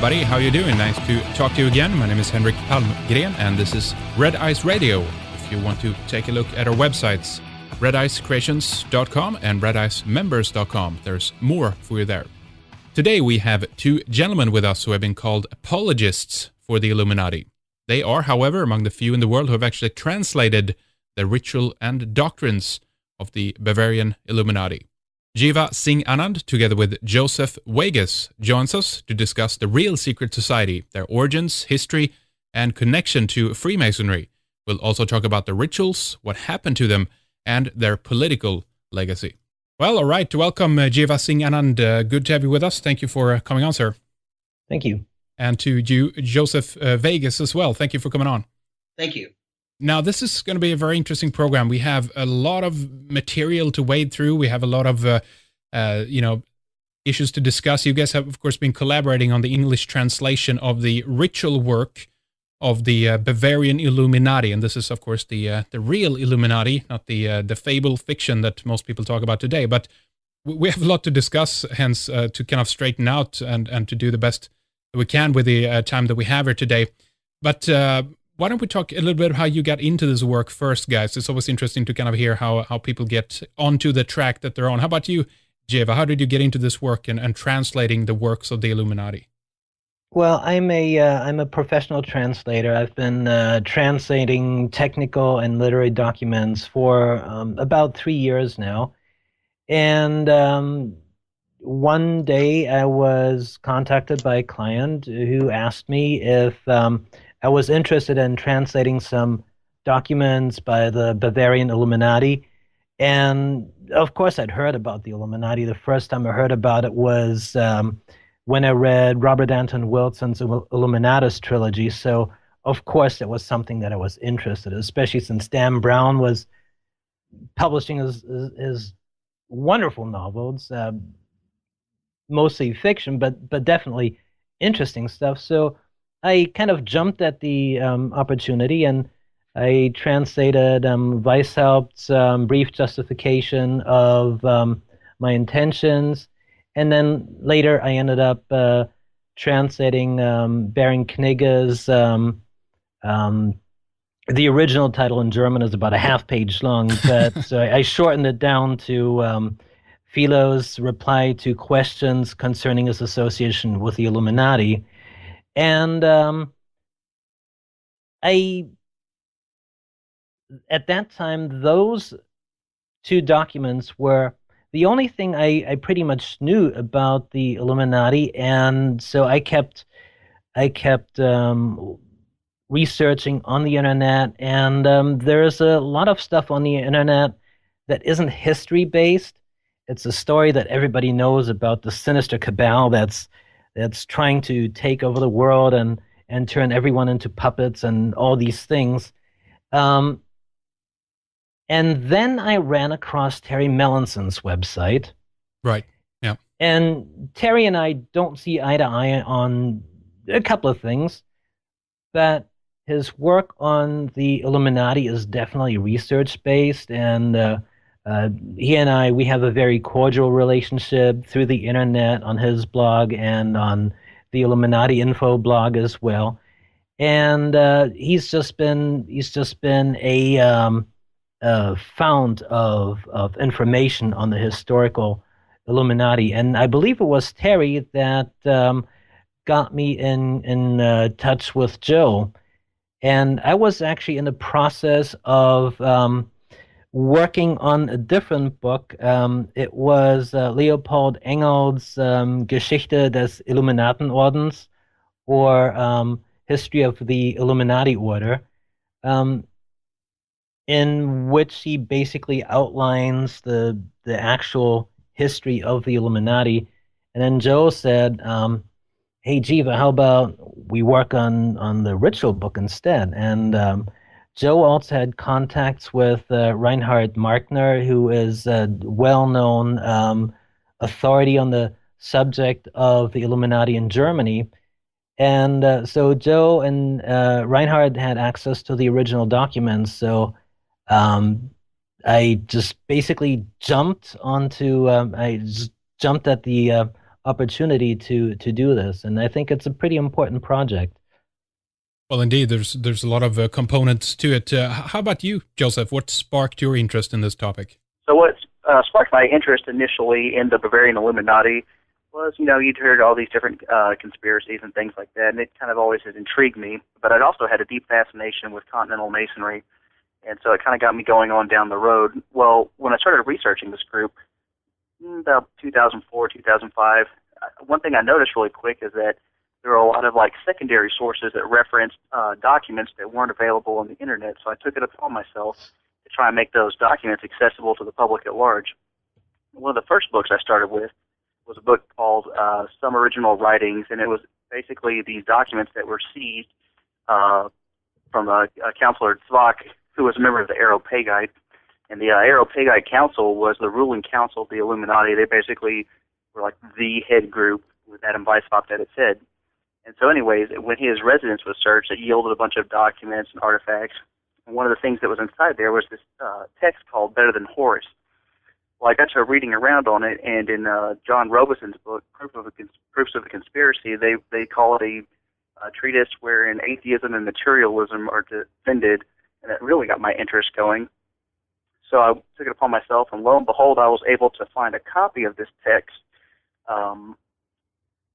everybody. How you doing? Nice to talk to you again. My name is Henrik Palmgren, and this is Red Ice Radio. If you want to take a look at our websites, redicecreations.com and redicemembers.com. There's more for you there. Today we have two gentlemen with us who have been called apologists for the Illuminati. They are, however, among the few in the world who have actually translated the ritual and doctrines of the Bavarian Illuminati. Jeva Singh Anand, together with Josef Wäges, joins us to discuss the real secret society, their origins, history, and connection to Freemasonry. We'll also talk about the rituals, what happened to them, and their political legacy. Well, all right. Welcome, Jeva Singh Anand. Good to have you with us. Thank you for coming on, sir. Thank you. And to you, Josef Wäges, as well. Thank you for coming on. Thank you. Now, this is going to be a very interesting program. We have a lot of material to wade through. We have a lot of, issues to discuss. You guys have, of course, been collaborating on the English translation of the ritual work of the Bavarian Illuminati. And this is, of course, the real Illuminati, not the fable fiction that most people talk about today. But we have a lot to discuss, hence, to kind of straighten out and to do the best that we can with the time that we have here today. But why don't we talk a little bit how you got into this work first, guys? It's always interesting to kind of hear how people get onto the track that they're on. How about you, Jeva? How did you get into this work and translating the works of the Illuminati? Well, I'm a professional translator. I've been translating technical and literary documents for about 3 years now. And one day I was contacted by a client who asked me if I was interested in translating some documents by the Bavarian Illuminati. And of course, I'd heard about the Illuminati. The first time I heard about it was when I read Robert Anton Wilson's Illuminatus trilogy. So, of course, it was something that I was interested in, especially since Dan Brown was publishing his wonderful novels, mostly fiction, but definitely interesting stuff. So I kind of jumped at the opportunity, and I translated Weishaupt's brief justification of my intentions, and then later I ended up translating Baron Knigge's. The original title in German is about a half-page long, but I shortened it down to Philo's reply to questions concerning his association with the Illuminati. And at that time, those two documents were the only thing I pretty much knew about the Illuminati, and so I kept researching on the internet, and there's a lot of stuff on the internet that isn't history-based. It's a story that everybody knows about the sinister cabal that's trying to take over the world and turn everyone into puppets and all these things. And then I ran across Terry Mellinson's website. Right, yeah. And Terry and I don't see eye to eye on a couple of things, but his work on the Illuminati is definitely research-based, and he and I, we have a very cordial relationship through the internet on his blog and on the Illuminati info blog as well. And he's just been a fount of information on the historical Illuminati. And I believe it was Terry that got me in touch with Joe. And I was actually in the process of working on a different book. It was Leopold Engel's Geschichte des Illuminatenordens, or History of the Illuminati Order, in which he basically outlines the actual history of the Illuminati. And then Joe said, hey, Jeva, how about we work on the ritual book instead? And Joe also had contacts with Reinhard Markner, who is a well-known authority on the subject of the Illuminati in Germany. And so Joe and Reinhard had access to the original documents. So I just basically jumped at the opportunity to do this, and I think it's a pretty important project. Well, indeed, there's a lot of components to it. How about you, Joseph? What sparked your interest in this topic? So what sparked my interest initially in the Bavarian Illuminati was, you'd heard all these different conspiracies and things like that, and it kind of always had intrigued me. But I'd also had a deep fascination with continental masonry, and so it kind of got me going on down the road. Well, when I started researching this group, about 2004, 2005, one thing I noticed really quick is that there were a lot of secondary sources that referenced documents that weren't available on the internet. So I took it upon myself to try and make those documents accessible to the public at large. One of the first books I started with was a book called Some Original Writings, and it was basically these documents that were seized from a counselor, Zvak, who was a member of the Areopagite. And the Areopagite Council was the ruling council of the Illuminati. They basically were like the head group with Adam Weishaupt at its head. And so anyways, when his residence was searched, it yielded a bunch of documents and artifacts. And one of the things that was inside there was this text called Better Than Horus. Well, I got to reading around on it, and in John Robeson's book, Proofs of a Conspiracy, they call it a treatise wherein atheism and materialism are defended, and it really got my interest going. So I took it upon myself, and lo and behold, I was able to find a copy of this text.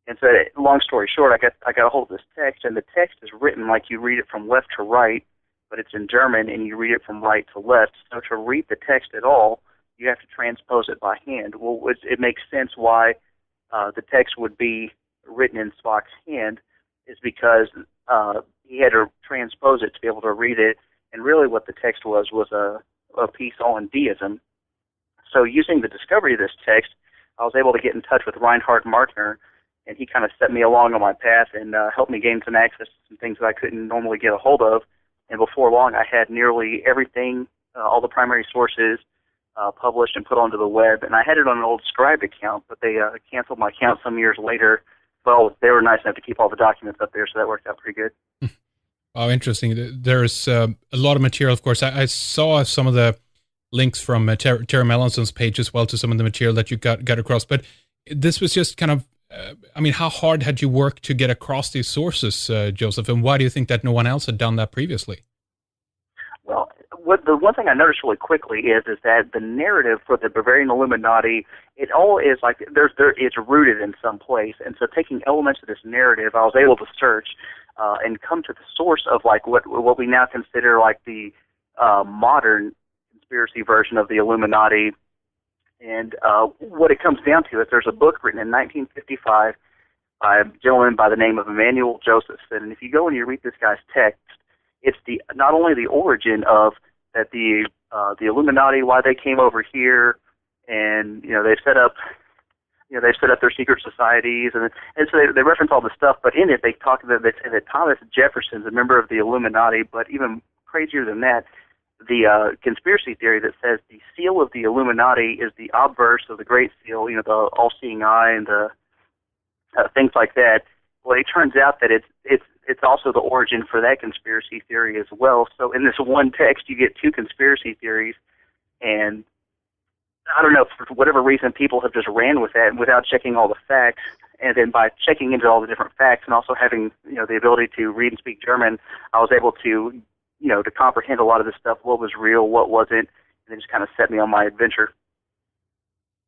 And so, long story short, I got a hold of this text, and the text is written like you read it from left to right, but it's in German, and you read it from right to left. So to read the text at all, you have to transpose it by hand. Well, it makes sense why the text would be written in Spock's hand, is because he had to transpose it to be able to read it, and really what the text was a piece on deism. So using the discovery of this text, I was able to get in touch with Reinhard Markner, and he kind of set me along on my path and helped me gain some access to some things that I couldn't normally get a hold of. And before long, I had nearly everything, all the primary sources, published and put onto the web. And I had it on an old Scribe account, but they canceled my account some years later. Well, they were nice enough to keep all the documents up there, so that worked out pretty good. Oh, interesting. There's a lot of material, of course. I saw some of the links from Terry Melanson's page as well to some of the material that you got across. But this was just kind of, how hard had you worked to get across these sources, Joseph? And why do you think that no one else had done that previously? Well, the one thing I noticed really quickly is that the narrative for the Bavarian Illuminati, it all is like it's rooted in some place. And so taking elements of this narrative, I was able to search and come to the source of what we now consider the modern conspiracy version of the Illuminati. And what it comes down to is there's a book written in 1955 by a gentleman by the name of Emanuel Josef. And if you go and you read this guy's text, it's not only the origin of that the Illuminati, why they came over here, and they've set up their secret societies, and so they reference all this stuff. But in it, they say that Thomas Jefferson's a member of the Illuminati. But even crazier than that, the conspiracy theory that says the seal of the Illuminati is the obverse of the Great Seal, the all-seeing eye and the things like that. Well, it turns out that it's also the origin for that conspiracy theory as well. So in this one text, you get two conspiracy theories, and I don't know, for whatever reason, people have just ran with that without checking all the facts. And then by checking into all the different facts and also having the ability to read and speak German, I was able to to comprehend a lot of this stuff, what was real, what wasn't, and it just kind of set me on my adventure.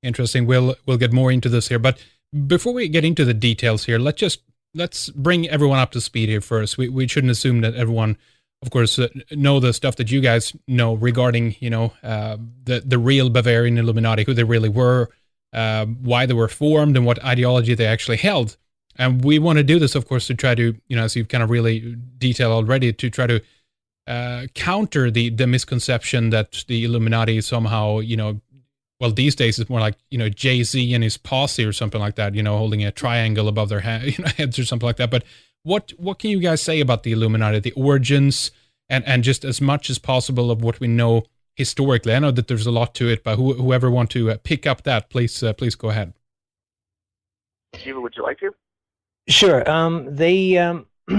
Interesting. We'll get more into this here, but before we get into the details here, let's bring everyone up to speed here first. We shouldn't assume that everyone, of course, know the stuff that you guys know regarding the real Bavarian Illuminati, who they really were, why they were formed, and what ideology they actually held. And we want to do this, of course, to try to, as you've kind of really detailed already, to try to counter the misconception that the Illuminati somehow, well, these days it's more like, Jay-Z and his posse or something like that, holding a triangle above their heads or something like that. But what can you guys say about the Illuminati, the origins, and just as much as possible of what we know historically? I know that there's a lot to it, but whoever want to pick up that, please go ahead. Jeva, would you like to? Sure.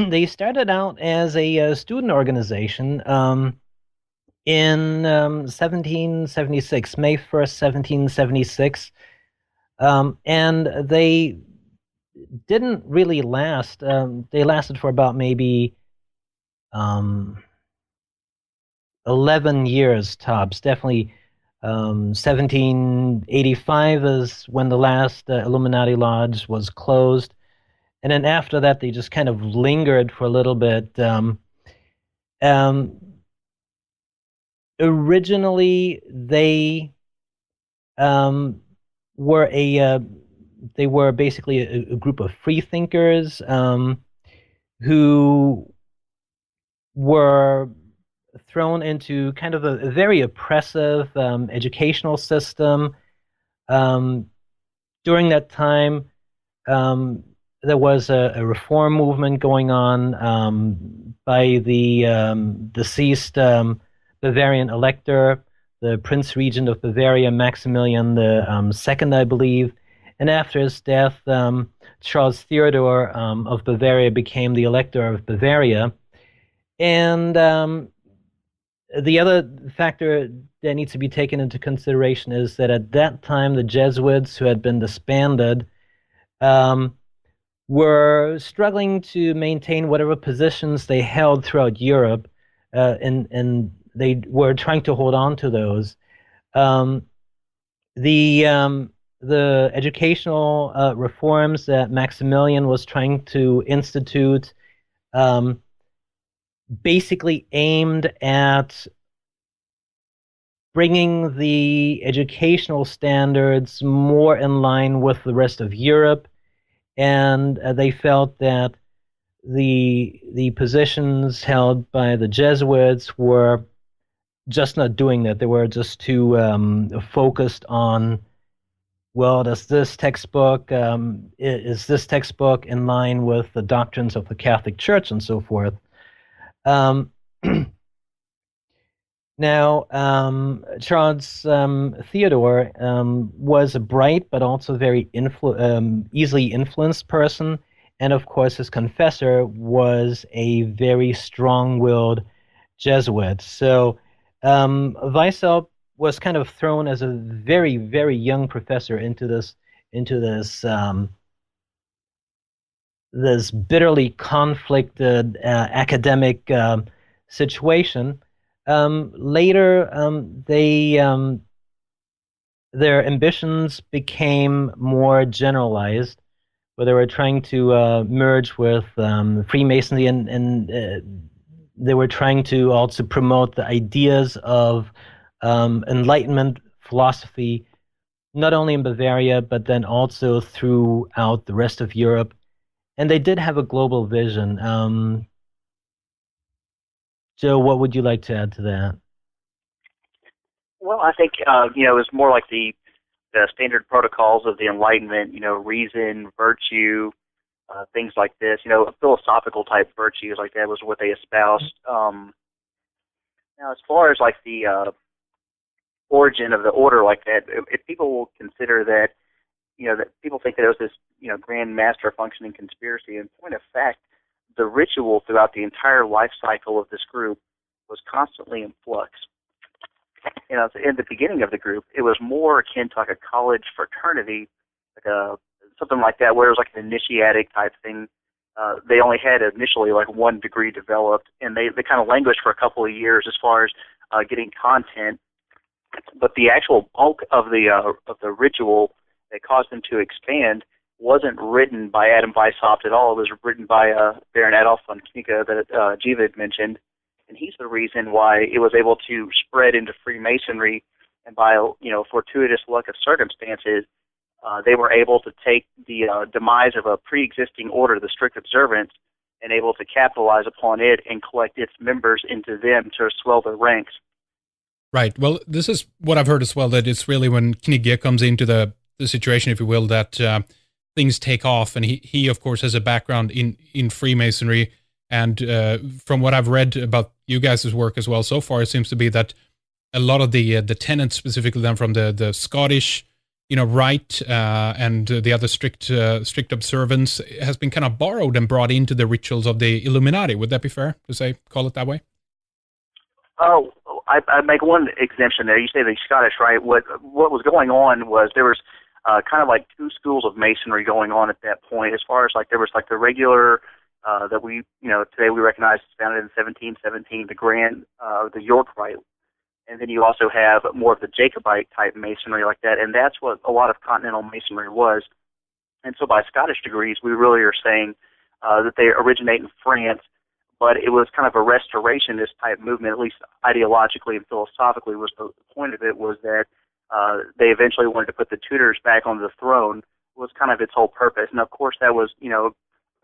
They started out as a student organization in 1776, May 1st, 1776, and they didn't really last. They lasted for about maybe 11 years tops. Definitely 1785 is when the last Illuminati Lodge was closed. And then after that, they just kind of lingered for a little bit. Originally, they were they were basically a group of freethinkers who were thrown into kind of a very oppressive educational system. During that time, there was a reform movement going on by the deceased Bavarian elector, the Prince Regent of Bavaria, Maximilian the Second, I believe. And after his death, Charles Theodore of Bavaria became the Elector of Bavaria. And the other factor that needs to be taken into consideration is that at that time, the Jesuits, who had been disbanded, were struggling to maintain whatever positions they held throughout Europe, and they were trying to hold on to those. The educational reforms that Maximilian was trying to institute basically aimed at bringing the educational standards more in line with the rest of Europe, and they felt that the positions held by the Jesuits were just not doing that. They were just too focused on, well, is this textbook in line with the doctrines of the Catholic Church and so forth? Now, Charles Theodore was a bright but also very easily influenced person, and of course his confessor was a very strong-willed Jesuit. So Weishaupt was kind of thrown as a very, very young professor into this this bitterly conflicted academic situation. Later, their ambitions became more generalized, where they were trying to merge with Freemasonry, and they were trying to also promote the ideas of Enlightenment philosophy, not only in Bavaria, but then also throughout the rest of Europe. And they did have a global vision. Joe, what would you like to add to that? Well, I think it was more like the standard protocols of the Enlightenment. Reason, virtue, things like this. Philosophical type virtues like that was what they espoused. Now, as far as like the origin of the order like that, if people will consider that, that people think that it was this, grand master functioning conspiracy. In point of fact, the ritual throughout the entire life cycle of this group was constantly in flux. In the beginning of the group, it was more akin to like a college fraternity, like something like that, where it was like an initiatic type thing. They only had initially like 1 degree developed, and they kind of languished for a couple of years as far as getting content. But the actual bulk of the ritual that caused them to expand wasn't written by Adam Weishaupt at all. It was written by Baron Adolf von Knigge that Jeva had mentioned, and he's the reason why it was able to spread into Freemasonry. And by fortuitous luck of circumstances, they were able to take the demise of a pre-existing order, the strict observance, and able to capitalize upon it and collect its members into them to swell their ranks. Right. Well, this is what I've heard as well, that it's really when Knigge comes into the situation, if you will, that things take off. And he of course, has a background in Freemasonry. And from what I've read about you guys' work as well so far, it seems to be that a lot of the tenets, specifically then from the Scottish, rite and the other strict observance, has been kind of borrowed and brought into the rituals of the Illuminati. Would that be fair to call it that way? Oh, I make one exemption there. You say the Scottish rite. What was going on was there was kind of like two schools of masonry going on at that point. As far as like there was like the regular that we today we recognize is founded in 1717, the York Rite, and then you also have more of the Jacobite type masonry like that, and that's what a lot of continental masonry was. And so by Scottish degrees, we really are saying that they originate in France, but it was kind of a restorationist type movement, at least ideologically and philosophically. Was the point of it was that they eventually wanted to put the Tudors back on the throne, was kind of its whole purpose. And of course, that was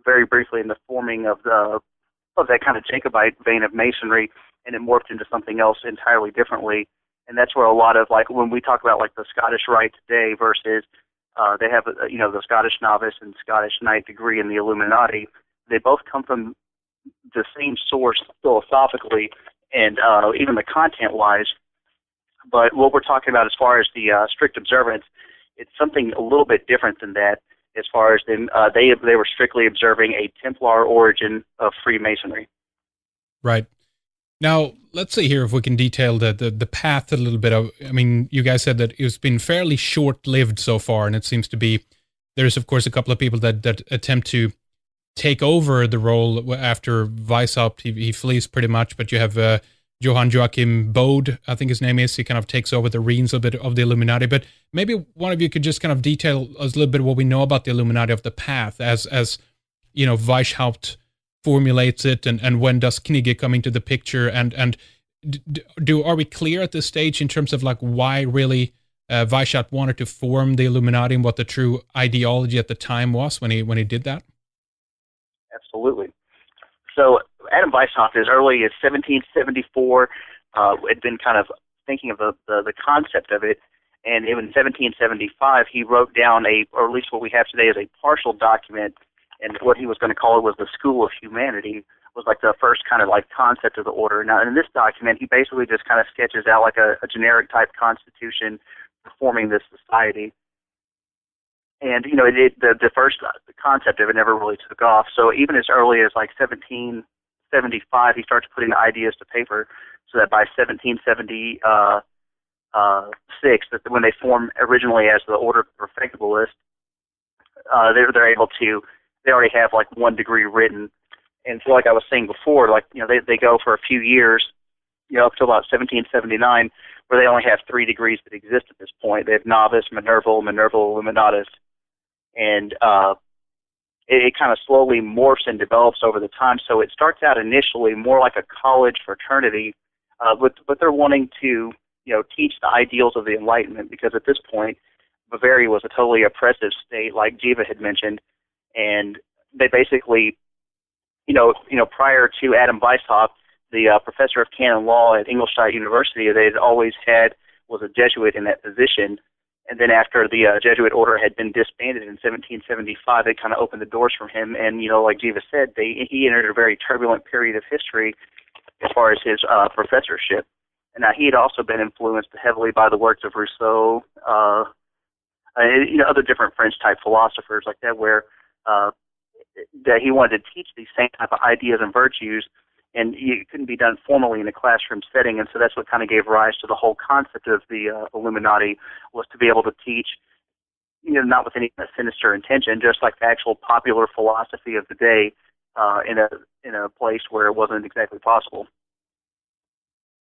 very briefly in the forming of that kind of Jacobite vein of masonry, and it morphed into something else entirely differently. And that's where a lot of like when we talk about like the Scottish Rite today versus they have the Scottish novice and Scottish knight degree in the Illuminati. They both come from the same source philosophically and even the content-wise. But what we're talking about as far as the strict observance, it's something a little bit different than that. As far as them, they were strictly observing a Templar origin of Freemasonry. Right. Now, let's see here if we can detail the path a little bit. I mean, you guys said that it's been fairly short-lived so far, and it seems to be, there's of course a couple of people that attempt to take over the role after Weishaupt. He flees pretty much, but you have Johann Joachim Bode, I think his name is. He kind of takes over the reins a bit of the Illuminati. But maybe one of you could just kind of detail us a little bit what we know about the Illuminati of the path, as Weishaupt formulates it, and when does Knigge come into the picture, and are we clear at this stage in terms of like why really Weishaupt wanted to form the Illuminati and what the true ideology at the time was when he did that? Absolutely. So Adam Weishaupt, as early as 1774, had been kind of thinking of the concept of it, and in 1775 he wrote down or at least what we have today is a partial document, and what he was going to call it was the School of Humanity, was like the first kind of like concept of the order. Now in this document he basically just kind of sketches out like a generic type constitution for forming this society. And the first concept of it never really took off. So even as early as like 1775, he starts putting the ideas to paper, so that by 1776, that when they form originally as the Order Perfectibilist, they're able to. They already have like 1 degree written, and so like I was saying before, like they go for a few years, up to about 1779, where they only have 3 degrees that exist at this point. They have novice, Minerval, Illuminatus. And it kind of slowly morphs and develops over the time. So it starts out initially more like a college fraternity, but they're wanting to, teach the ideals of the Enlightenment, because at this point, Bavaria was a totally oppressive state, like Jeva had mentioned, and they basically, prior to Adam Weishaupt, the professor of canon law at Ingolstadt University, they had always had was a Jesuit in that position. And then after the Jesuit order had been disbanded in 1775, they kind of opened the doors for him. And, like Jeva said, he entered a very turbulent period of history as far as his professorship. And now he had also been influenced heavily by the works of Rousseau, other different French-type philosophers like that, where that he wanted to teach these same type of ideas and virtues, and it couldn't be done formally in a classroom setting. And so that's what kind of gave rise to the whole concept of the Illuminati, was to be able to teach, not with any sinister intention, just like the actual popular philosophy of the day in a place where it wasn't exactly possible.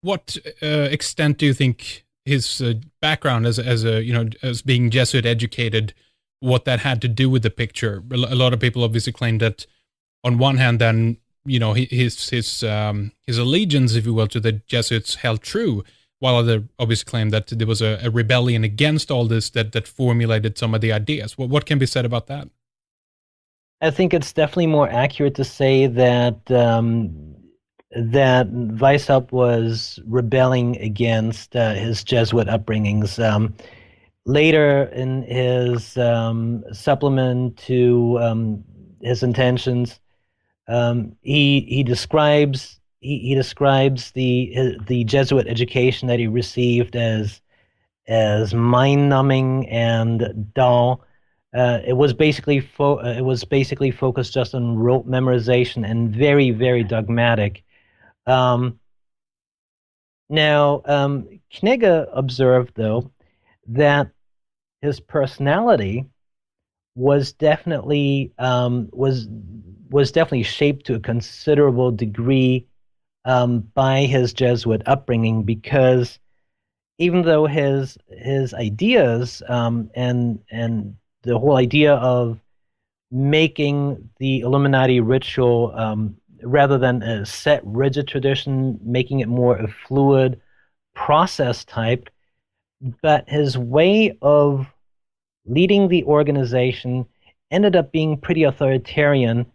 What extent do you think his background as being Jesuit educated, what that had to do with the picture? A lot of people obviously claim that on one hand, then, his allegiance, if you will, to the Jesuits held true, while others obviously claim that there was a rebellion against all this that formulated some of the ideas. What can be said about that? I think it's definitely more accurate to say that that Weishaupt was rebelling against his Jesuit upbringings. Later in his supplement to his intentions, he describes the Jesuit education that he received as mind-numbing and dull. It was basically focused just on rote memorization and very, very dogmatic. Now, Knigge observed, though, that his personality was definitely shaped to a considerable degree by his Jesuit upbringing, because even though his ideas and the whole idea of making the Illuminati ritual rather than a set rigid tradition, making it more a fluid process type, but his way of leading the organization ended up being pretty authoritarian.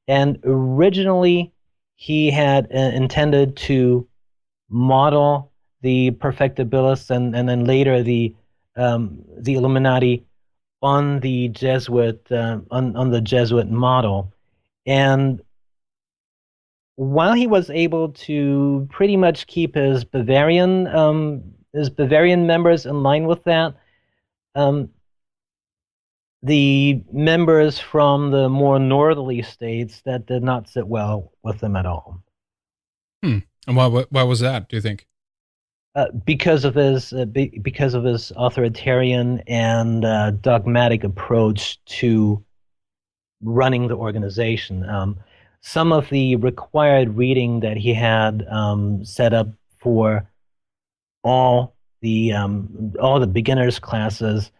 And originally, he had intended to model the Perfectibilists and then later the Illuminati on the Jesuit on the Jesuit model. And while he was able to pretty much keep his Bavarian members in line with that, the members from the more northerly states, that did not sit well with them at all. And why was that, do you think? Because of his authoritarian and dogmatic approach to running the organization. Some of the required reading that he had set up for all the beginners classes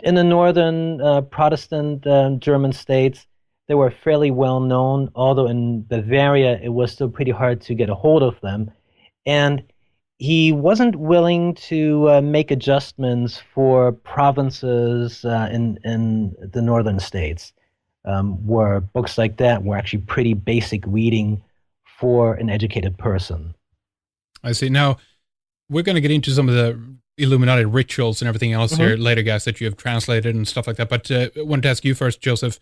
in the northern Protestant German states, they were fairly well known, although in Bavaria it was still pretty hard to get a hold of them. And he wasn't willing to make adjustments for provinces in the northern states, where books like that were actually pretty basic reading for an educated person. I see. Now, we're going to get into some of the Illuminati rituals and everything else here later, guys, that you have translated and stuff like that. But I wanted to ask you first, Joseph,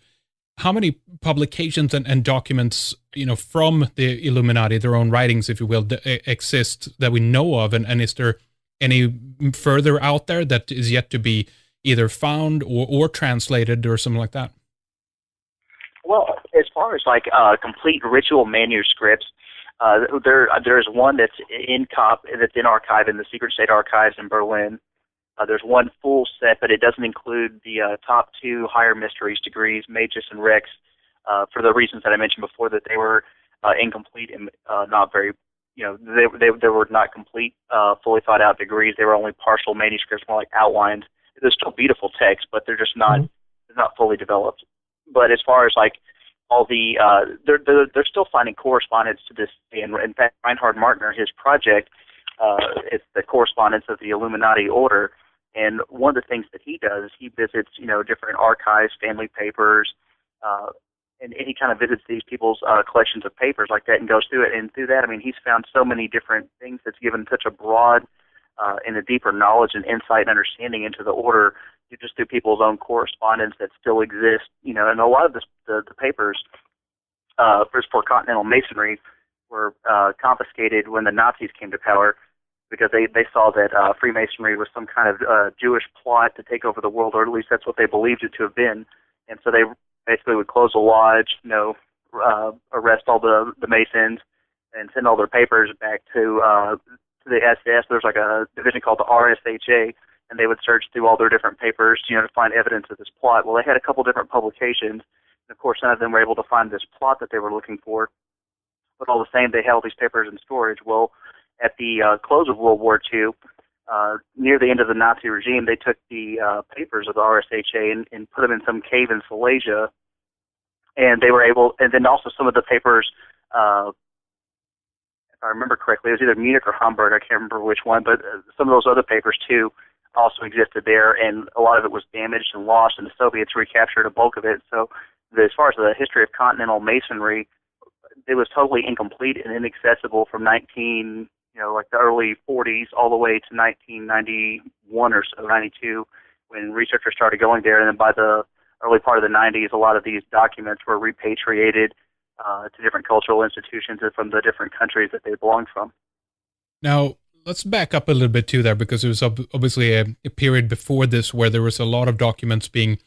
how many publications and documents, from the Illuminati, their own writings, if you will, exist that we know of? And is there any further out there that is yet to be either found or translated or something like that? Well, as far as complete ritual manuscripts, there's one that's in archive in the Secret State Archives in Berlin. There's one full set, but it doesn't include the top 2 higher mysteries degrees, Magus and Rex, for the reasons that I mentioned before, that they were incomplete and not very, they were not complete, fully thought out degrees. They were only partial manuscripts, more like outlines. They're still beautiful texts, but they're just not they're not fully developed. But as far as all the they're still finding correspondence to this day. And in fact, Reinhard Markner, his project, it's the correspondence of the Illuminati order. And one of the things that he does is he visits, different archives, family papers, and he kind of visits these people's collections of papers like that and goes through it. And through that, he's found so many different things that's given such a broad and a deeper knowledge and insight and understanding into the order, just through people's own correspondence that still exists. And a lot of the papers for Continental Masonry were confiscated when the Nazis came to power, because they saw that Freemasonry was some kind of Jewish plot to take over the world, or at least that's what they believed it to have been. And so they basically would close the lodge, arrest all the Masons, and send all their papers back to the SS. There's a division called the RSHA, and they would search through all their different papers, to find evidence of this plot. Well, they had a couple different publications, and of course, none of them were able to find this plot that they were looking for. But all the same, they held these papers in storage. Well, at the close of World War II, near the end of the Nazi regime, they took the papers of the RSHA and put them in some cave in Silesia, and they were able, and then also some of the papers, if I remember correctly, it was either Munich or Hamburg, I can't remember which one, but some of those other papers too also existed there, and a lot of it was damaged and lost, and the Soviets recaptured a bulk of it. So as far as the history of Continental Masonry, it was totally incomplete and inaccessible from the early 40s all the way to 1991 or so, 92, when researchers started going there. And then by the early part of the 90s, a lot of these documents were repatriated to different cultural institutions and from the different countries that they belonged from. Now, let's back up a little bit too there, because there was obviously a period before this where there was a lot of documents being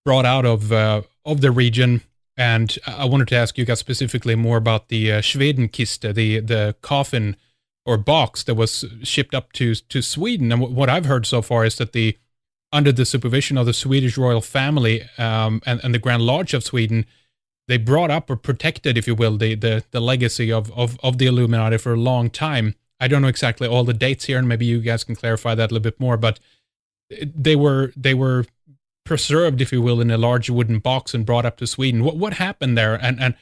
brought out of the region. And I wanted to ask you guys specifically more about the Schwedenkiste, the coffin or box that was shipped up to Sweden. And what I've heard so far is that the under the supervision of the Swedish royal family and the Grand Lodge of Sweden, they brought up or protected, if you will, the legacy of the Illuminati for a long time. I don't know exactly all the dates here, and maybe you guys can clarify that a little bit more, but they were preserved, if you will, in a large wooden box and brought up to Sweden. What happened there? And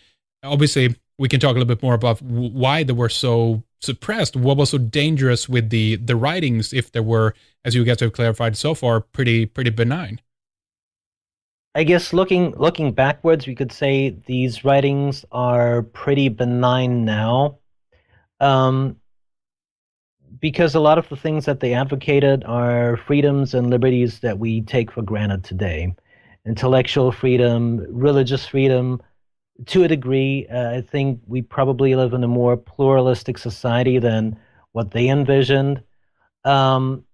obviously, we can talk a little bit more about why they were so suppressed. What was so dangerous with the writings, if they were, as you guys have clarified so far, pretty benign? I guess looking backwards, we could say these writings are pretty benign now, because a lot of the things that they advocated are freedoms and liberties that we take for granted today. Intellectual freedom, religious freedom, to a degree. I think we probably live in a more pluralistic society than what they envisioned. Some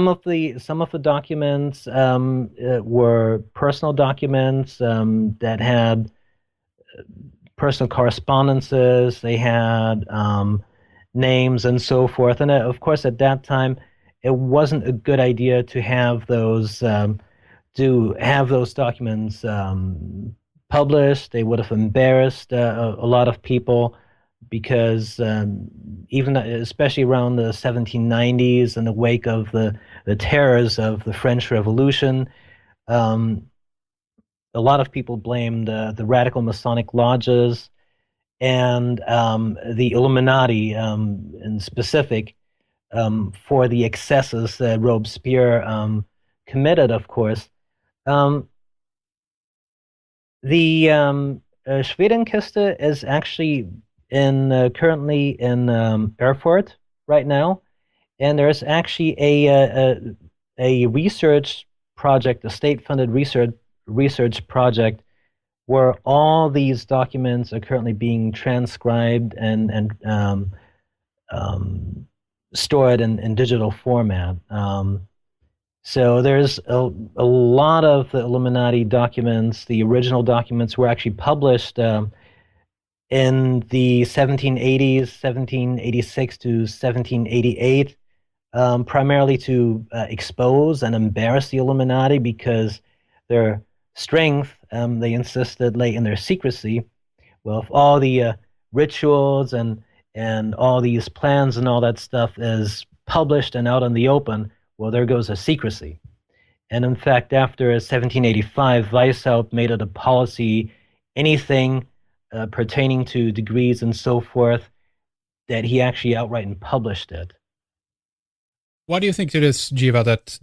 of the documents were personal documents that had personal correspondences. They had names and so forth. And of course, at that time, it wasn't a good idea to have those documents published. They would have embarrassed a lot of people, because even especially around the 1790s, in the wake of the terrors of the French Revolution, a lot of people blamed the radical Masonic lodges and the Illuminati in specific for the excesses that Robespierre committed, of course. The Schwedenkiste is actually currently in Erfurt right now, and there's actually a research project, a state-funded research project, where all these documents are currently being transcribed and stored in digital format. So there's a lot of the Illuminati documents. The original documents were actually published in the 1780s, 1786 to 1788, primarily to expose and embarrass the Illuminati, because their strength, they insisted, lay in their secrecy. Well, if all the rituals and all these plans and all that stuff is published and out in the open, well, there goes a secrecy. And in fact, after 1785, Weishaupt made it a policy, anything pertaining to degrees and so forth, that he actually outright and published it. Why do you think it is, Jeva, that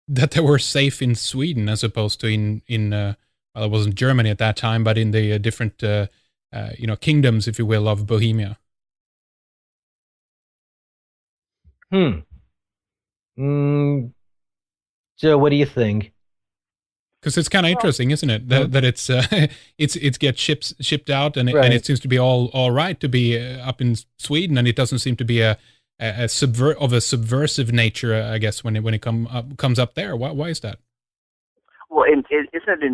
that they were safe in Sweden as opposed to in well, it wasn't Germany at that time, but in the different kingdoms, if you will, of Bohemia? So what do you think? Because it's kind of interesting, isn't it? That it's it gets shipped out, and Right. and it seems to be all right to be up in Sweden, and it doesn't seem to be a subversive nature, I guess, when it comes up there. Why is that? Well, isn't it in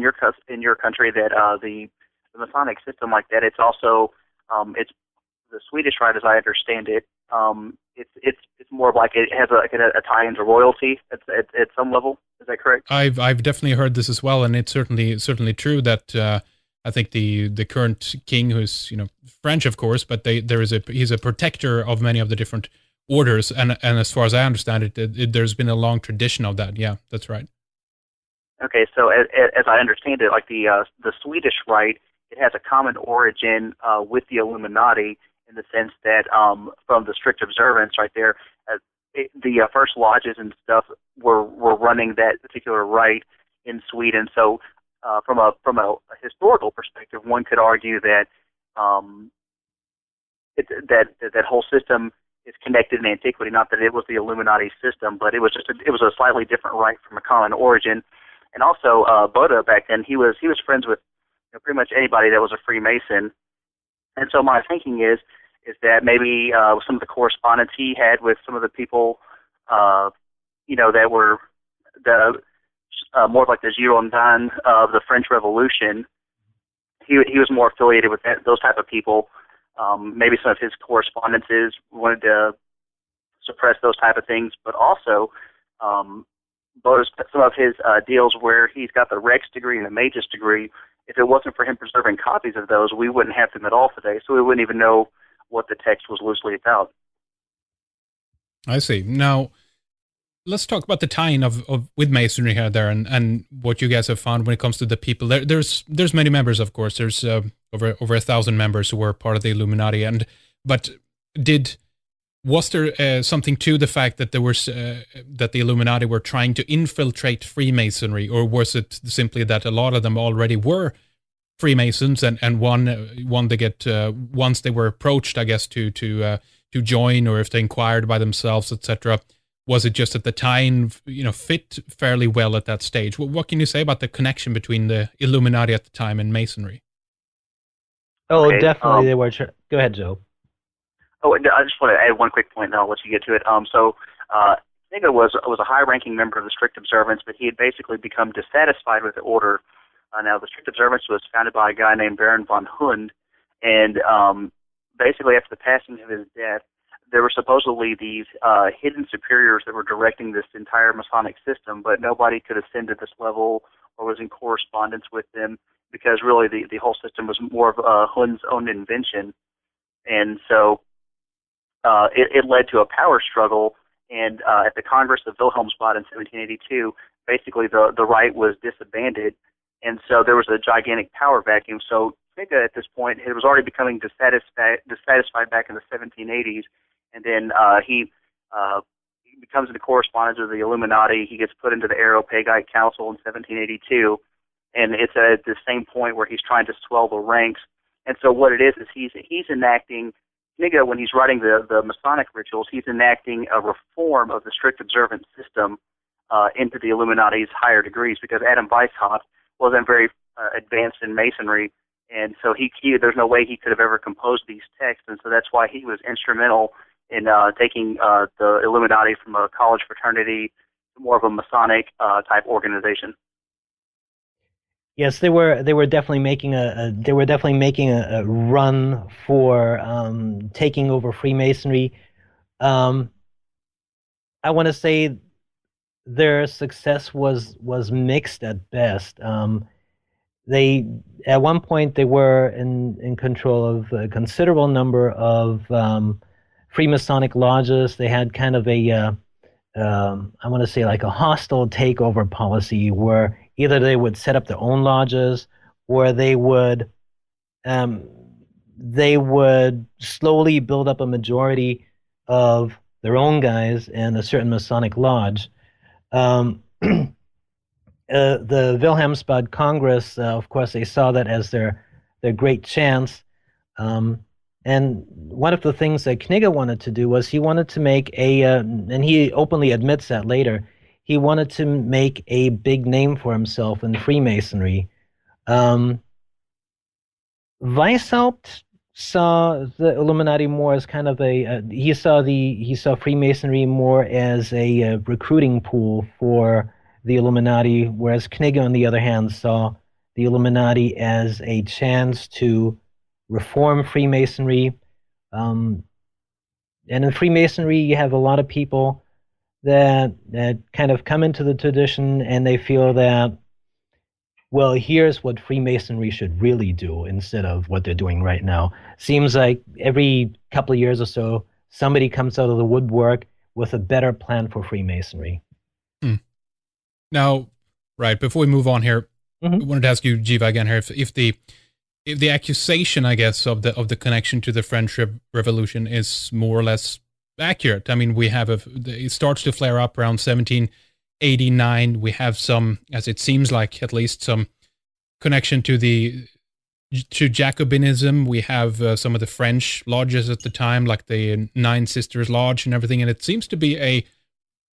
your country that the Masonic system like that? It's also it's the Swedish rite, as I understand it. It's more like it has a tie into royalty at some level. Is that correct? I've definitely heard this as well, and it's certainly true that I think the current king, who's French, of course, but he's a protector of many of the different orders, and as far as I understand it, there's been a long tradition of that. Yeah, that's right. Okay, so as I understand it, like the Swedish rite, it has a common origin with the Illuminati, in the sense that from the strict observance right there, the first lodges and stuff were running that particular rite in Sweden. So from a historical perspective, one could argue that that whole system is connected in antiquity. Not that it was the Illuminati system, but it was a slightly different rite from a common origin. And also Boda back then, he was friends with pretty much anybody that was a Freemason. And so my thinking is that maybe some of the correspondence he had with some of the people, that were more like the Girondins of the French Revolution, he was more affiliated with those type of people. Maybe some of his correspondences wanted to suppress those type of things, but also some of his deals where he's got the Rex degree and the Magus degree. If it wasn't for him preserving copies of those, we wouldn't have them at all today, so we wouldn't even know what the text was loosely about. I see. Now, let's talk about the tie-in of with Masonry here there, and what you guys have found when it comes to the people. There's many members, of course. There's over 1,000 members who were part of the Illuminati, but was there something to the fact that there was that the Illuminati were trying to infiltrate Freemasonry, or was it simply that a lot of them already were Freemasons, and once they were approached, I guess, to join, or if they inquired by themselves, etc., was it just that the time fit fairly well at that stage? What can you say about the connection between the Illuminati at the time and Masonry? Oh, Okay, definitely they were. Go ahead, Joe. Oh, I just want to add one quick point, and then I'll let you get to it. Knigge was a high-ranking member of the Strict Observance, but he had basically become dissatisfied with the order. Now, the Strict Observance was founded by a guy named Baron von Hund, and basically after the passing of his death, there were supposedly these hidden superiors that were directing this entire Masonic system, but nobody could ascend to this level or was in correspondence with them, because really the whole system was more of Hund's own invention. And so it led to a power struggle, and at the Congress of Wilhelmsbad in 1782, basically the right was disbanded, and so there was a gigantic power vacuum. So Knigge at this point, it was already becoming dissatisfied back in the 1780s, and then he becomes into correspondence with the Illuminati. He gets put into the Areopagite Council in 1782, and it's at the same point where he's trying to swell the ranks. And so what it is he's enacting, Knigge, when he's writing the Masonic rituals, he's enacting a reform of the strict observance system into the Illuminati's higher degrees, because Adam Weishaupt wasn't very advanced in Masonry, and so he there's no way he could have ever composed these texts, and so that's why he was instrumental in taking the Illuminati from a college fraternity to more of a Masonic type organization. Yes, they were definitely making a run for taking over Freemasonry. I want to say their success was mixed at best. They at one point they were in control of a considerable number of Freemasonic lodges. They had kind of a I want to say like a hostile takeover policy, where either they would set up their own lodges, or they would slowly build up a majority of their own guys in a certain Masonic lodge. The Wilhelmsbad Congress, of course, they saw that as their great chance. And one of the things that Knigge wanted to do was he wanted to make and he openly admits that later, he wanted to make a big name for himself in Freemasonry. Weishaupt saw the Illuminati more as kind of he saw Freemasonry more as a recruiting pool for the Illuminati, whereas Knigge, on the other hand, saw the Illuminati as a chance to reform Freemasonry. And in Freemasonry, you have a lot of people that kind of come into the tradition and they feel that, well, here's what Freemasonry should really do instead of what they're doing right now. Seems like every couple of years or so, somebody comes out of the woodwork with a better plan for Freemasonry. Now, right, before we move on here, I wanted to ask you, Jeva, again here, if the accusation, I guess, of the connection to the French Revolution is more or less accurate. I mean, we have it starts to flare up around 1789. We have some, as it seems like, at least some connection to Jacobinism. We have some of the French lodges at the time, like the Nine Sisters Lodge and everything, and it seems to be a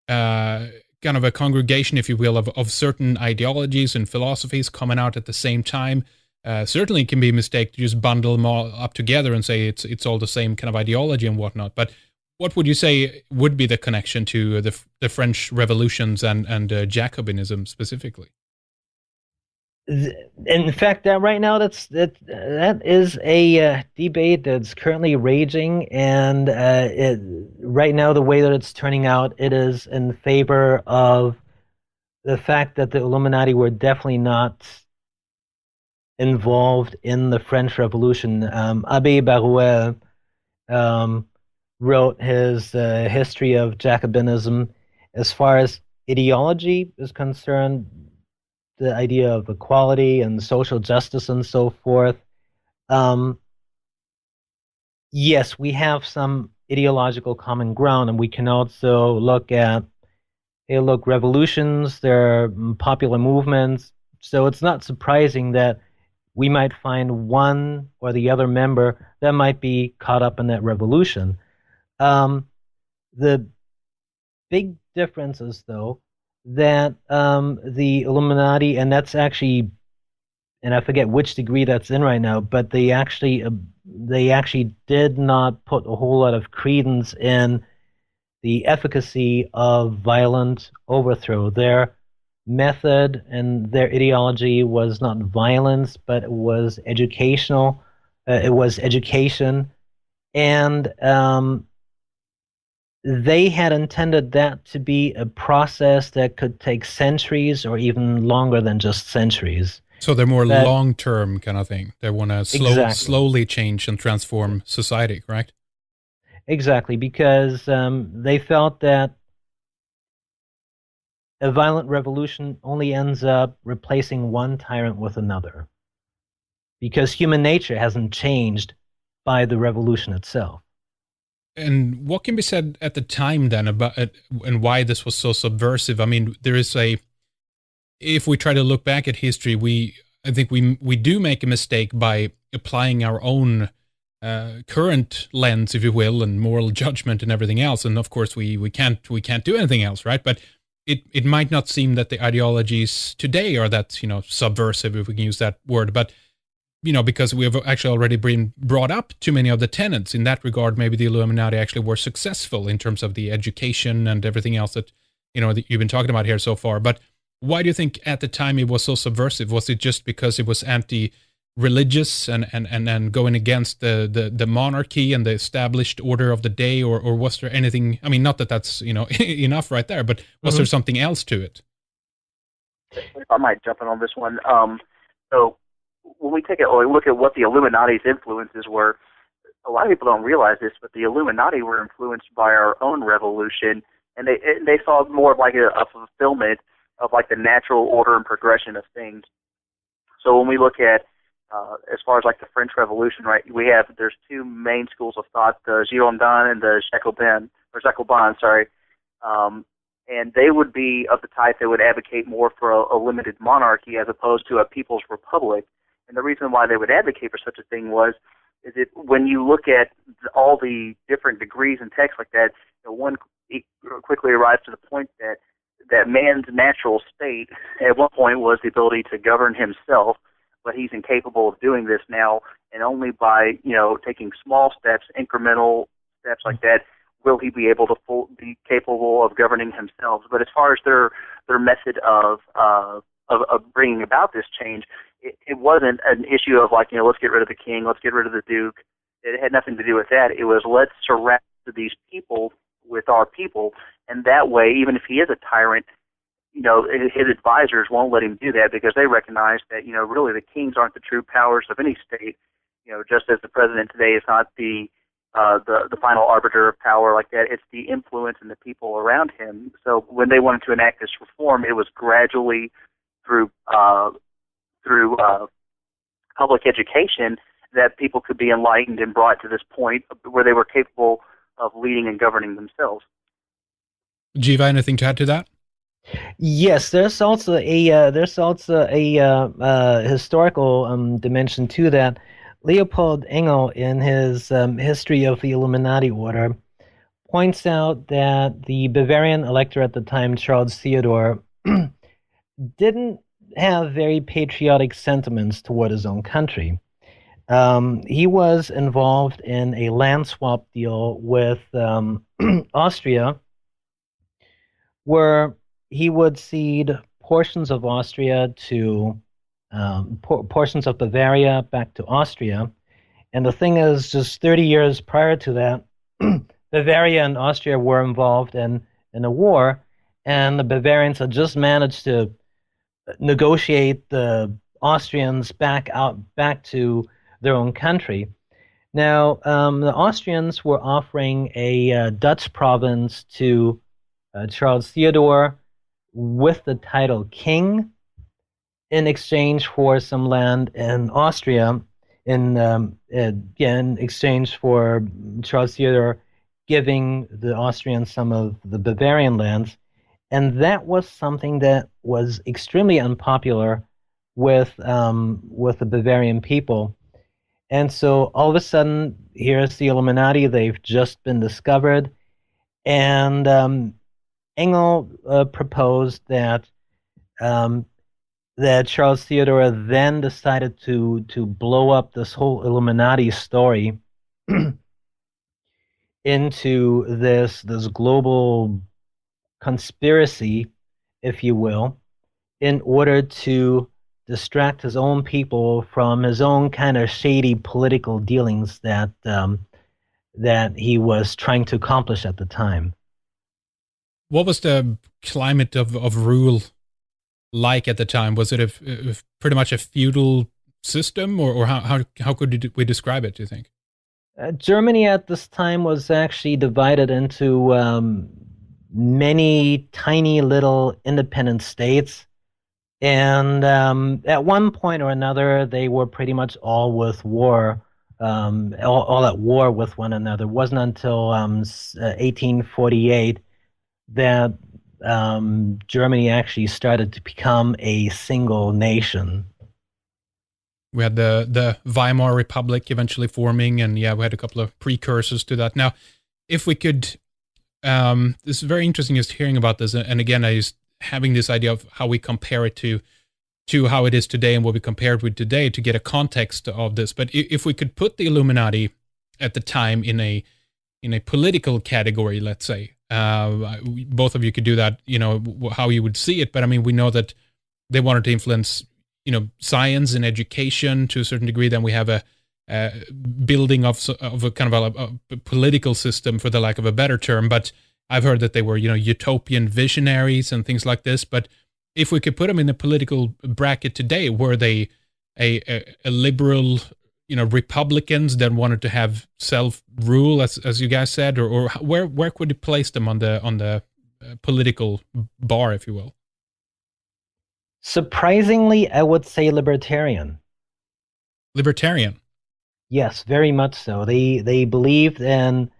kind of a congregation, if you will, of certain ideologies and philosophies coming out at the same time. Certainly it can be a mistake to just bundle them all up together and say it's all the same kind of ideology and whatnot. But what would you say would be the connection to the French revolutions and Jacobinism specifically? In fact, that right now, that is a debate that's currently raging, and right now the way that it's turning out, it is in favor of the fact that the Illuminati were definitely not involved in the French Revolution. Abbé Baruel um, wrote his history of Jacobinism. As far as ideology is concerned, the idea of equality and social justice and so forth. Um, yes, we have some ideological common ground, and we can also look at, hey, look, revolutions, they're popular movements. So it's not surprising that we might find one or the other member that might be caught up in that revolution. Um, the big difference is, though, that the Illuminati, and that's actually, and I forget which degree that's in right now, but they actually did not put a whole lot of credence in the efficacy of violent overthrow. Their method and their ideology was not violence, but it was educational. It was education, and they had intended that to be a process that could take centuries or even longer than just centuries. So they're more But long-term kind of thing. They want to exactly, slowly change and transform society, correct? exactly, because they felt that a violent revolution only ends up replacing one tyrant with another, because human nature hasn't changed by the revolution itself. And what can be said at the time then about it and why this was so subversive? I mean, there is a, if we try to look back at history, I think we do make a mistake by applying our own current lens, if you will, and moral judgment and everything else. And of course, we can't do anything else, right? But it might not seem that the ideologies today are that, you know, subversive, if we can use that word, but you know, because we have actually already been brought up too many of the tenets in that regard. Maybe the Illuminati actually were successful in terms of the education and everything else that, you know, that you've been talking about here so far. But why do you think at the time it was so subversive? Was it just because it was anti-religious and going against the monarchy and the established order of the day, or was there anything? I mean, not that that's, you know, enough right there, but was there something else to it? I might jump in on this one. So when we take a look at what the Illuminati's influences were, a lot of people don't realize this, but the Illuminati were influenced by our own revolution, and they saw it more of like a fulfillment of like the natural order and progression of things. So when we look at as far as like the French Revolution, right, there's two main schools of thought, the Girondins and the Jacobins, sorry. And they would be of the type that would advocate more for a limited monarchy as opposed to a people's republic. And the reason why they would advocate for such a thing is that when you look at all the different degrees and texts like that, you know, one quickly arrives to the point that man's natural state at one point was the ability to govern himself, but he's incapable of doing this now, and only by, you know, taking small steps, incremental steps like that, will he be able to be capable of governing himself. But as far as their method of bringing about this change, it wasn't an issue of like, you know, let's get rid of the king, let's get rid of the duke. It had nothing to do with that. It was, let's surround these people with our people, and that way, even if he is a tyrant, you know, his advisors won't let him do that because they recognize that, you know, really the kings aren't the true powers of any state. You know, just as the president today is not the final arbiter of power like that, it's the influence and the people around him. So when they wanted to enact this reform, it was gradually through public education that people could be enlightened and brought to this point where they were capable of leading and governing themselves. Jiva, anything to add to that? Yes, there's also a historical dimension to that. Leopold Engel, in his History of the Illuminati Order, points out that the Bavarian elector at the time, Charles Theodore, didn't have very patriotic sentiments toward his own country. He was involved in a land swap deal with Austria, where he would cede portions of Austria to portions of Bavaria back to Austria. And the thing is, just 30 years prior to that, Bavaria and Austria were involved in a war, and the Bavarians had just managed to negotiate the Austrians back to their own country. Now, the Austrians were offering a Dutch province to Charles Theodore with the title king in exchange for some land in Austria, in exchange for Charles Theodore giving the Austrians some of the Bavarian lands. And that was something that was extremely unpopular with the Bavarian people. And so all of a sudden, here's the Illuminati. They've just been discovered. And Engel proposed that that Charles Theodore then decided to blow up this whole Illuminati story into this global conspiracy, if you will, in order to distract his own people from his own kind of shady political dealings that that he was trying to accomplish at the time. What was the climate of rule like at the time? Was it pretty much a feudal system, or how could we describe it, do you think? Germany at this time was actually divided into many tiny little independent states. And at one point or another, they were pretty much all at war with one another. It wasn't until 1848 that Germany actually started to become a single nation. We had the Weimar Republic eventually forming, and yeah, we had a couple of precursors to that. Now, if we could, this is very interesting just hearing about this, and again, I just having this idea of how we compare it to how it is today and what we compare it with today to get a context of this. But if we could put the Illuminati at the time in a political category, let's say, both of you could do that, you know, how you would see it. But I mean, we know that they wanted to influence, you know, science and education to a certain degree. Then we have a building of a kind of a political system, for the lack of a better term. But I've heard that they were, you know, utopian visionaries and things like this. But if we could put them in the political bracket today, were they a liberal, you know, Republicans that wanted to have self-rule, as you guys said, or where could you place them on the political bar, if you will? Surprisingly, I would say libertarian. Libertarian. Yes, very much so. They believed in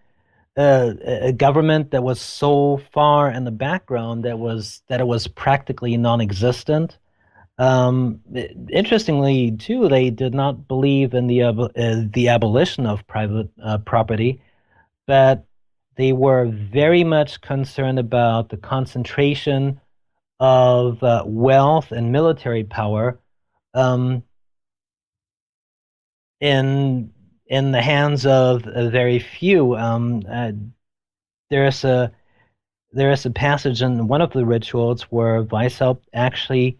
a government that was so far in the background that it was practically non-existent. Interestingly, too, they did not believe in the abolition of private property, but they were very much concerned about the concentration of wealth and military power in the hands of a very few. There is a passage in one of the rituals where Weishaupt actually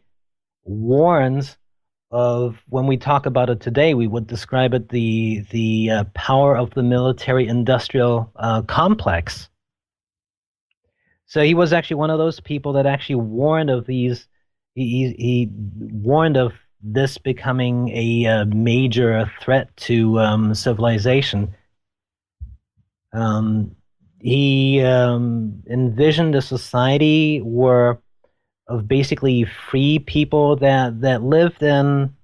warns of, when we talk about it today, we would describe it the power of the military-industrial complex. So he was actually one of those people that actually warned of these. He warned of this becoming a major threat to civilization. He envisioned a society of basically free people that lived in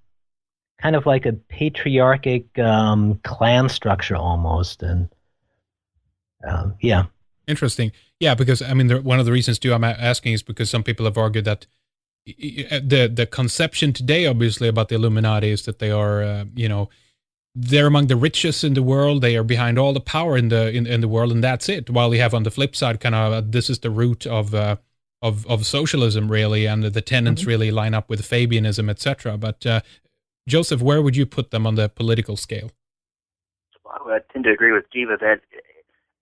kind of like a patriarchic clan structure almost, and yeah. Interesting. Yeah, because I mean, one of the reasons too I'm asking is because some people have argued that the conception today, obviously, about the Illuminati is that they are, you know, they're among the richest in the world. They are behind all the power in the world, and that's it. While you have on the flip side, kind of this is the root of socialism, really, and the tenets really line up with Fabianism, etc. But Joseph, where would you put them on the political scale? I tend to agree with Jeva that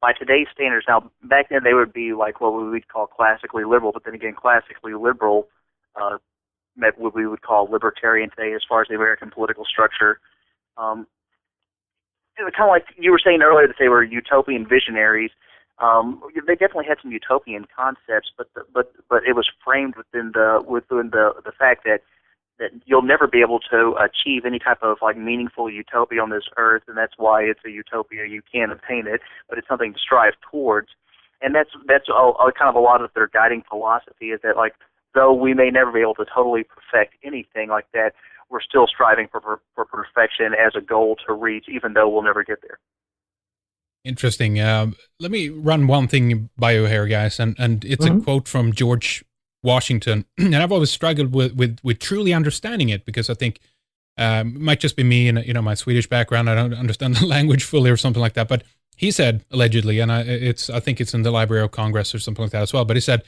by today's standards, now back then they would be like what we would call classically liberal, but then again, classically liberal what we would call libertarian today as far as the American political structure. It was kind of like you were saying earlier that they were utopian visionaries. They definitely had some utopian concepts, but it was framed within the fact that you'll never be able to achieve any type of like meaningful utopia on this earth, and that's why it's a utopia. You can't obtain it, but it's something to strive towards. And that's kind of a lot of their guiding philosophy is that, like, though we may never be able to totally perfect anything like that, we're still striving for perfection as a goal to reach, even though we'll never get there. Interesting. Let me run one thing by you here, guys, and it's a quote from George Washington, and I've always struggled with truly understanding it, because I think it might just be me and my Swedish background. I don't understand the language fully or something like that. But he said, allegedly, and I think it's in the Library of Congress or something like that as well. But he said,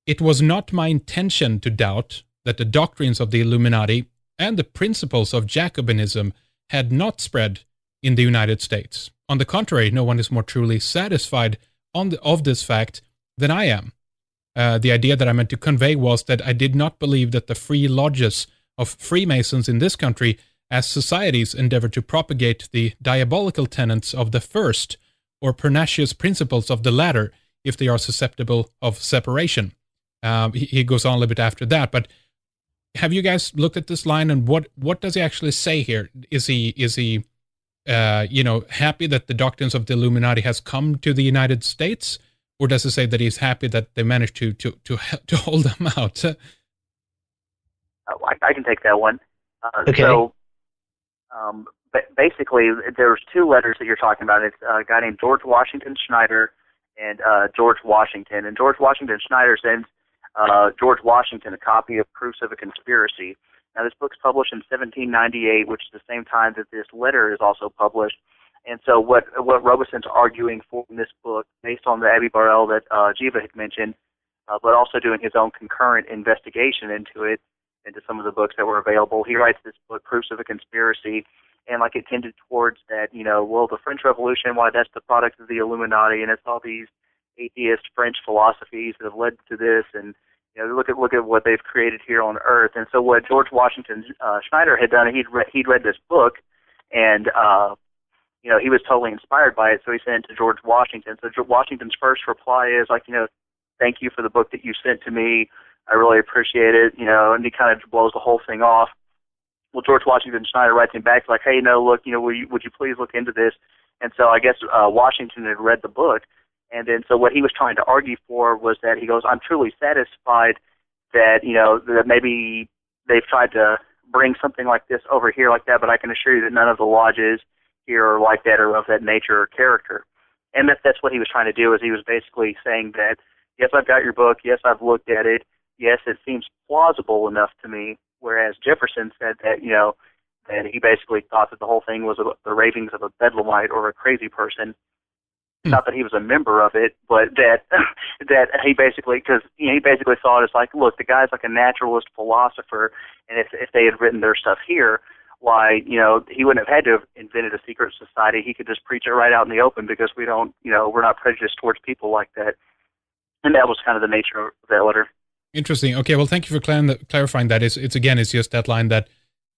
"It was not my intention to doubt that the doctrines of the Illuminati and the principles of Jacobinism had not spread in the United States. On the contrary, no one is more truly satisfied of this fact than I am. The idea that I meant to convey was that I did not believe that the free lodges of Freemasons in this country as societies endeavor to propagate the diabolical tenets of the first or pernicious principles of the latter if they are susceptible of separation." He goes on a little bit after that, but have you guys looked at this line, and what does he actually say here? Is he happy that the doctrines of the Illuminati has come to the United States, or does it say that he's happy that they managed to hold them out? I can take that one. Okay. So, basically, there's two letters that you're talking about. It's a guy named George Washington Schneider and George Washington. And George Washington Schneider sends George Washington a copy of Proofs of a Conspiracy. Now, this book's published in 1798, which is the same time that this letter is also published. And so what Robeson's arguing for in this book, based on the Abbey Barrel that Jeva had mentioned, but also doing his own concurrent investigation into some of the books that were available, he writes this book, Proofs of a Conspiracy, and like it tended towards that, the French Revolution, why that's the product of the Illuminati, and it's all these atheist French philosophies that have led to this, and look at what they've created here on Earth. And so what George Washington Schneider had done, he'd read this book, and he was totally inspired by it, so he sent it to George Washington. So Washington's first reply is like, thank you for the book that you sent to me. I really appreciate it, and he kind of blows the whole thing off. Well, George Washington Schneider writes him back like, hey, look, would you please look into this? And so I guess Washington had read the book, and then so what he was trying to argue for was that he goes, I'm truly satisfied that, that maybe they've tried to bring something like this over here like that, but I can assure you that none of the lodges here are like that or of that nature or character. And that's what he was trying to do, is he was basically saying that, yes, I've got your book, yes, I've looked at it, yes, it seems plausible enough to me, whereas Jefferson said that, that he basically thought that the whole thing was the ravings of a bedlamite or a crazy person. Not that he was a member of it, but that he basically, because he basically thought it's like, look, the guy's like a naturalist philosopher, and if they had written their stuff here, why, he wouldn't have had to have invented a secret society. He could just preach it right out in the open, because we don't, we're not prejudiced towards people like that. And that was kind of the nature of that letter. Interesting. Okay, well, thank you for clarifying that. It's just that line that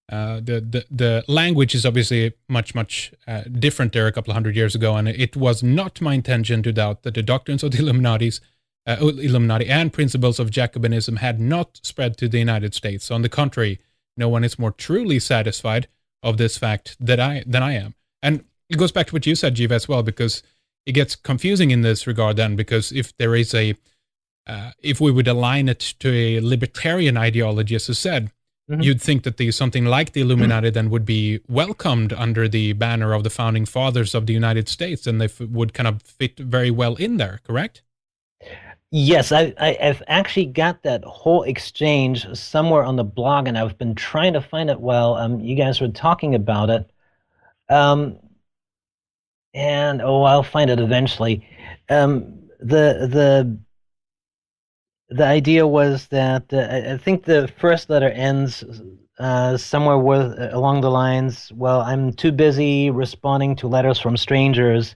the language is obviously much different there a couple of hundred years ago, and it was not my intention to doubt that the doctrines of the Illuminati and principles of Jacobinism had not spread to the United States. On the contrary, no one is more truly satisfied of this fact than I am. And it goes back to what you said, Jeva, as well, because it gets confusing in this regard then, because if there is if we would align it to a libertarian ideology, as you said, you'd think that something like the Illuminati then would be welcomed under the banner of the founding fathers of the United States, and they would kind of fit very well in there, correct? Yes, I've actually got that whole exchange somewhere on the blog, and I've been trying to find it while you guys were talking about it. And I'll find it eventually. The idea was that I think the first letter ends somewhere along the lines, well, I'm too busy responding to letters from strangers,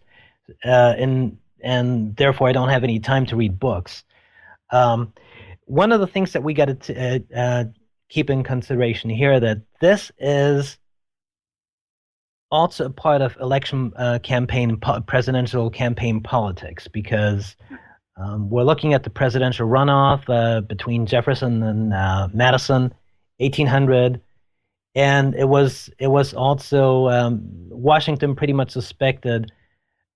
and therefore I don't have any time to read books. One of the things that we got to keep in consideration here that this is also a part of election presidential campaign politics, because we're looking at the presidential runoff between Jefferson and Madison, 1800, and it was also Washington pretty much suspected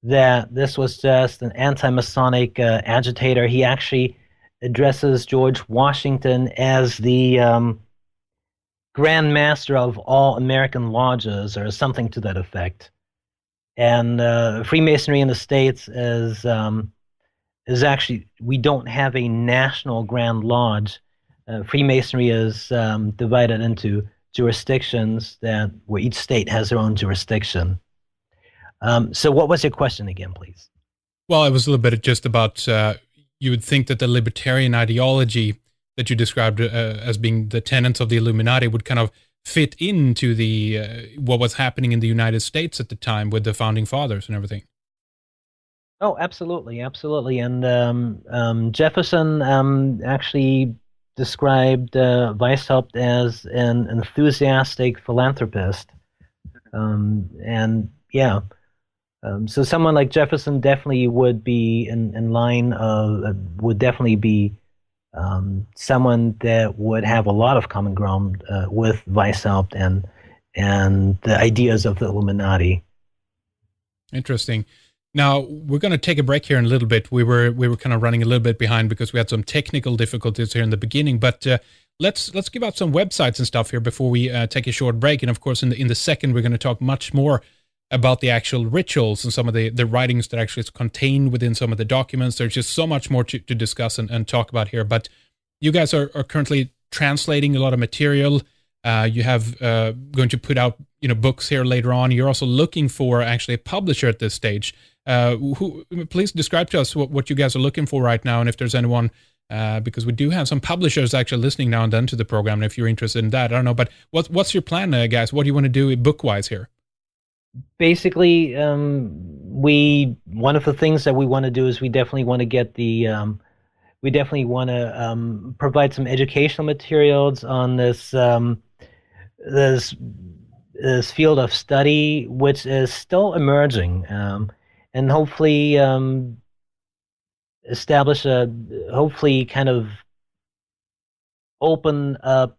that this was just an anti-Masonic agitator. He actually addresses George Washington as the Grand Master of all American lodges, or something to that effect. And Freemasonry in the States is actually, we don't have a national Grand Lodge. Freemasonry is divided into jurisdictions where each state has their own jurisdiction. So what was your question again, please? Well, it was a little bit just about, you would think that the libertarian ideology that you described as being the tenets of the Illuminati would kind of fit into the what was happening in the United States at the time with the founding fathers and everything. Oh, absolutely, absolutely. And Jefferson actually described Weishaupt as an enthusiastic philanthropist. And yeah, so someone like Jefferson definitely would be in line of, would definitely be someone that would have a lot of common ground with Weishaupt and the ideas of the Illuminati. Interesting. Now we're going to take a break here in a little bit. We were kind of running a little bit behind because we had some technical difficulties here in the beginning. But let's give out some websites and stuff here before we take a short break. And of course, in the second, we're going to talk much more about the actual rituals and some of the writings that actually is contained within some of the documents. There's just so much more to discuss and talk about here. But you guys are currently translating a lot of material. You have going to put out books here later on. You're also looking for actually a publisher at this stage. Please describe to us what you guys are looking for right now, and if there's anyone, because we do have some publishers actually listening now and then to the program. And if you're interested in that, I don't know, but what's your plan, guys? What do you want to do book-wise here? Basically, one of the things that we want to do is we definitely want to get we definitely want to provide some educational materials on this this field of study, which is still emerging, and hopefully establish hopefully kind of open up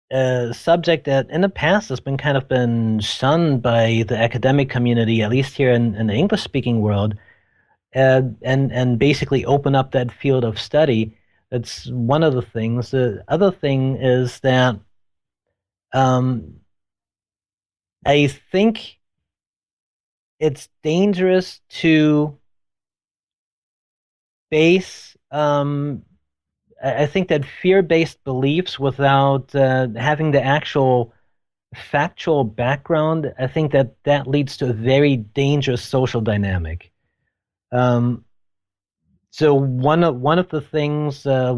a subject that in the past has been kind of been shunned by the academic community, at least here in the English-speaking world, and basically open up that field of study. That's one of the things. The other thing is that I think it's dangerous to base I think that fear-based beliefs without having the actual factual background, I think that leads to a very dangerous social dynamic. So one of the things that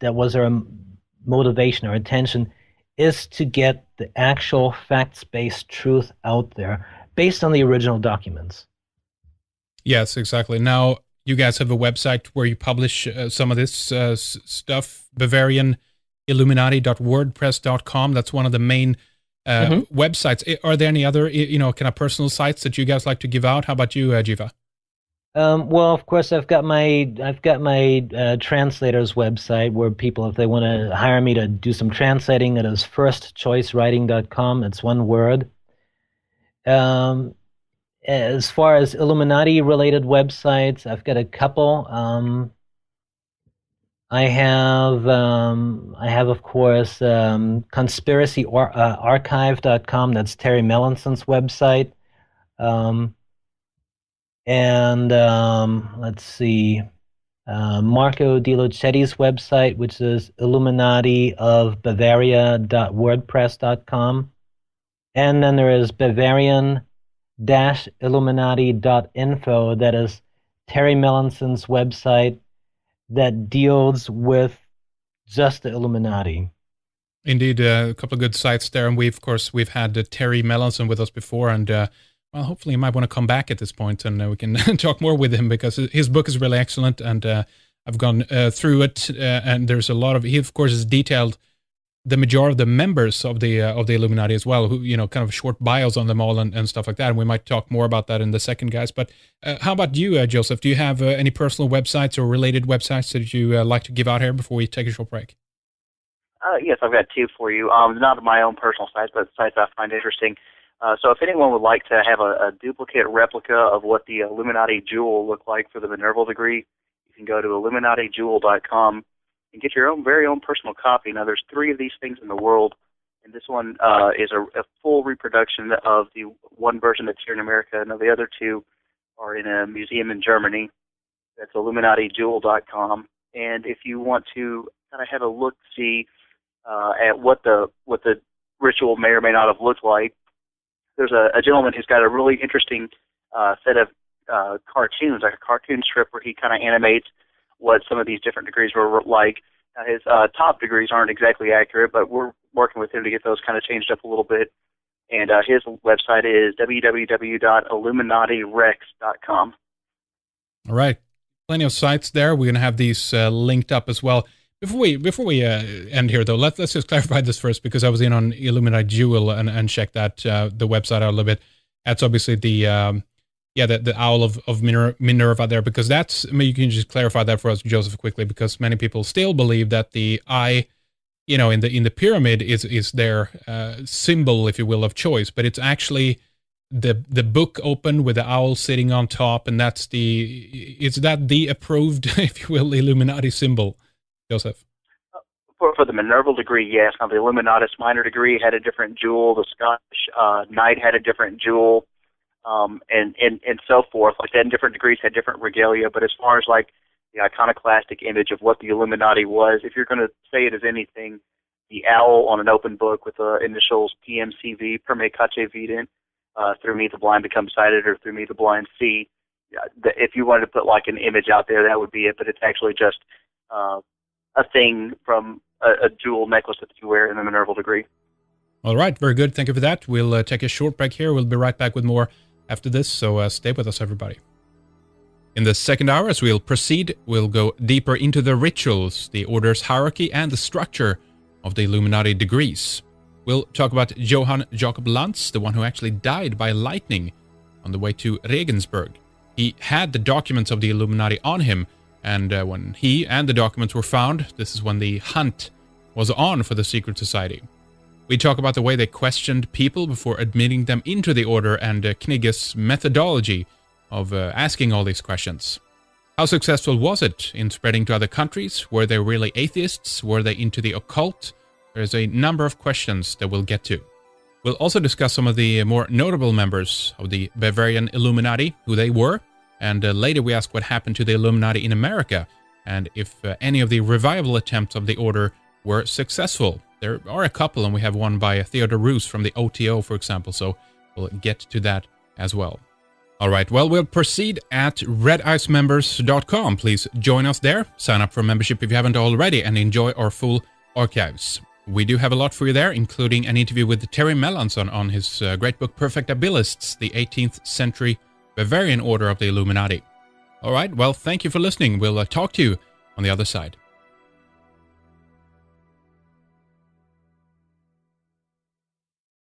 was our motivation, our attention, is to get the actual facts-based truth out there based on the original documents. Yes, exactly. Now, you guys have a website where you publish some of this stuff, Bavarian Illuminati.wordpress.com. That's one of the main websites. Are there any other, kind of personal sites that you guys like to give out? How about you, Jeva? Well, of course, I've got my translator's website where people, if they want to hire me to do some translating, it is firstchoicewriting.com. It's one word. As far as Illuminati-related websites, I've got a couple. I have, of course, conspiracyarchive.com. That's Terry Melancon's website. And let's see, Marco Di Lucetti's website, which is illuminatiofbavaria.wordpress.com. And then there is Bavarian-Illuminati.info. That is Terry Melancon's website that deals with just the Illuminati. Indeed, a couple of good sites there. And we've had Terry Melancon with us before, and well, hopefully he might want to come back at this point, and we can talk more with him, because his book is really excellent, and I've gone through it, and there's a lot of. He of course has detailed the majority of the members of the Illuminati as well, who, you know, kind of short bios on them all and stuff like that. And we might talk more about that in the second, guys. But how about you, Joseph? Do you have any personal websites or related websites that you like to give out here before we take a short break? Yes, I've got two for you. Not my own personal sites, but sites I find interesting. So if anyone would like to have a duplicate replica of what the Illuminati jewel looked like for the Minerval degree, you can go to illuminatijewel.com and get your very own personal copy. Now, there's 3 of these things in the world, and this one is a full reproduction of the one version that's here in America. Now, the other 2 are in a museum in Germany. That's illuminatijewel.com. And if you want to kind of have a look-see at what the ritual may or may not have looked like, there's a gentleman who's got a really interesting set of cartoons, like a cartoon strip where he kind of animates what some of these different degrees were like. His top degrees aren't exactly accurate, but we're working with him to get those kind of changed up a little bit. And his website is www.illuminatirex.com. All right. Plenty of sites there. We're going to have these linked up as well. Before we end here, though, let's just clarify this first, because I was in on Illuminati Jewel and checked that the website out a little bit. That's obviously the owl of Minerva there, because that's, I mean, you can just clarify that for us, Joseph, quickly, because many people still believe that the eye, you know, in the pyramid is their symbol, if you will, of choice, but it's actually the book open with the owl sitting on top, and that's the approved, if you will, Illuminati symbol, Joseph? For the Minerval degree, yes. Now, the Illuminatus minor degree had a different jewel. The Scottish Knight had a different jewel. And so forth. Like, then different degrees had different regalia, but as far as like the iconoclastic image of what the Illuminati was, if you're going to say it as anything, the owl on an open book with the initials PMCV, Per Me Cace Vident, through me the blind become sighted, or through me the blind see. If you wanted to put like an image out there, that would be it, but it's actually just a thing from a jewel necklace that you wear in the Minerval degree. All right, very good. Thank you for that. We'll take a short break here. We'll be right back with more after this, so stay with us, everybody. In the second hour, as we'll proceed, we'll go deeper into the rituals, the order's hierarchy, and the structure of the Illuminati degrees. We'll talk about Johann Jakob Lantz, the one who actually died by lightning on the way to Regensburg. He had the documents of the Illuminati on him, and when he and the documents were found, this is when the hunt was on for the secret society. We talk about the way they questioned people before admitting them into the order, and Knigge's methodology of asking all these questions. How successful was it in spreading to other countries? Were they really atheists? Were they into the occult? There's a number of questions that we'll get to. We'll also discuss some of the more notable members of the Bavarian Illuminati, who they were, and later we ask what happened to the Illuminati in America, and if any of the revival attempts of the order were successful. There are a couple, and we have one by Theodore Roos from the OTO, for example, so we'll get to that as well. All right, well, we'll proceed at redicemembers.com. Please join us there. Sign up for membership if you haven't already, and enjoy our full archives. We do have a lot for you there, including an interview with Terry Melanson on his great book, Perfectabilists, the 18th century Bavarian Order of the Illuminati. All right, well, thank you for listening. We'll talk to you on the other side.